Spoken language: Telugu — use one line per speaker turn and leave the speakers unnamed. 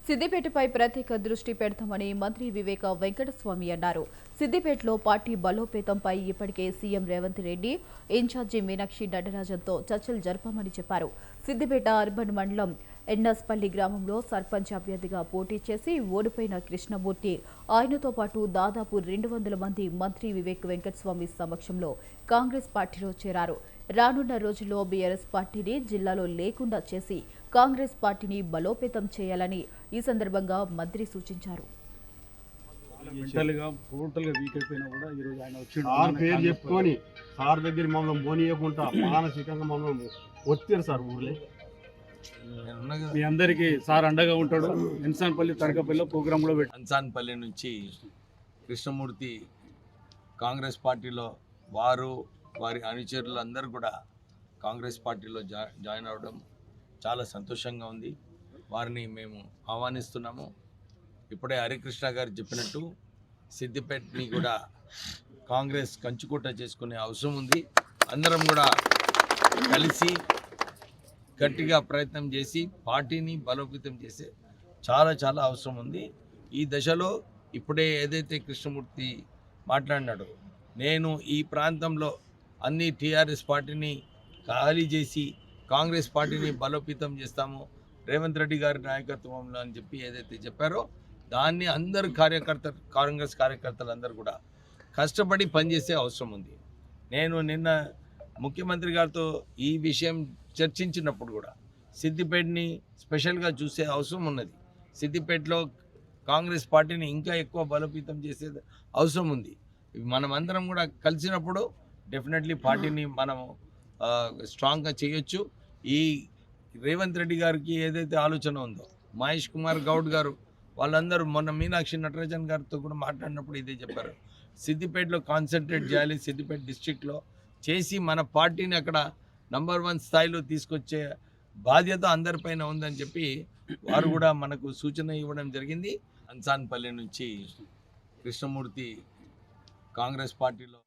సిద్దిపేటపై ప్రత్యేక దృష్టి పెడతామని మంత్రి వివేక వెంకటస్వామి అన్నారు. సిద్దిపేటలో పార్టీ బలోపేతంపై ఇప్పటికే సీఎం రేవంత్ రెడ్డి ఇన్ఛార్జి మీనాక్షి నటరాజన్తో చర్చలు జరిపామని చెప్పారు. సిద్దిపేట అర్బన్ మండలం ఎన్నస్పల్లి గ్రామంలో సర్పంచ్ అభ్యర్థిగా పోటీ చేసి ఓడిపోయిన కృష్ణమూర్తి ఆయనతో పాటు దాదాపు 200 మంది మంత్రి వివేక్ వెంకటస్వామి సమక్షంలో కాంగ్రెస్ పార్టీలో చేరారు. రానున్న రోజుల్లో బీఆర్ఎస్ పార్టీని జిల్లాలో లేకుండా చేసి కాంగ్రెస్ పార్టీని బలోపేతం చేయాలని ఈ సందర్భంగా మంత్రి సూచించారు.
మీ అందరికీ సార్ అండగా ఉంటాడు. ఎన్సాన్పల్లి తడకపల్లిలో ప్రోగ్రాంలో
ఎన్సాన్పల్లి నుంచి కృష్ణమూర్తి కాంగ్రెస్ పార్టీలో వారి అనుచరులు అందరూ కూడా కాంగ్రెస్ పార్టీలో జాయిన్ అవ్వడం చాలా సంతోషంగా ఉంది. వారిని మేము ఆహ్వానిస్తున్నాము. ఇప్పుడే హరికృష్ణ గారు చెప్పినట్టు సిద్దిపేటని కూడా కాంగ్రెస్ కంచుకోట చేసుకునే అవసరం ఉంది. అందరం కూడా కలిసి గట్టిగా ప్రయత్నం చేసి పార్టీని బలోపేతం చేసే చాలా అవసరం ఉంది. ఈ దశలో ఇప్పుడే ఏదైతే కృష్ణమూర్తి మాట్లాడినాడో, నేను ఈ ప్రాంతంలో అన్ని టీఆర్ఎస్ పార్టీని ఖాళీ చేసి కాంగ్రెస్ పార్టీని బలోపేతం చేస్తాము రేవంత్ రెడ్డి గారి నాయకత్వంలో అని చెప్పి ఏదైతే చెప్పారో దాన్ని అందరు కాంగ్రెస్ కార్యకర్తలు అందరూ కూడా కష్టపడి పనిచేసే అవసరం ఉంది. నేను నిన్న ముఖ్యమంత్రి గారితో ఈ విషయం చర్చించినప్పుడు కూడా సిద్దిపేటని స్పెషల్గా చూసే అవసరం ఉన్నది. సిద్దిపేటలో కాంగ్రెస్ పార్టీని ఇంకా ఎక్కువ బలోపేతం చేసే అవసరం ఉంది. మనమందరం కూడా కలిసినప్పుడు డెఫినెట్లీ పార్టీని మనం స్ట్రాంగ్గా చేయొచ్చు. ఈ రేవంత్ రెడ్డి గారికి ఏదైతే ఆలోచన ఉందో, మహేష్ కుమార్ గౌడ్ గారు వాళ్ళందరూ మొన్న మీనాక్షి నటరాజన్ గారితో కూడా మాట్లాడినప్పుడు ఇదే చెప్పారు. సిద్దిపేటలో కాన్సన్ట్రేట్ చేయాలి, సిద్దిపేట డిస్ట్రిక్ట్లో చేసి మన పార్టీని అక్కడ నంబర్ 1 స్థాయిలో తీసుకొచ్చే బాధ్యత అందరిపైన ఉందని చెప్పి వారు కూడా మనకు సూచన ఇవ్వడం జరిగింది. ఎన్సాన్పల్లి నుంచి కృష్ణమూర్తి కాంగ్రెస్ పార్టీలో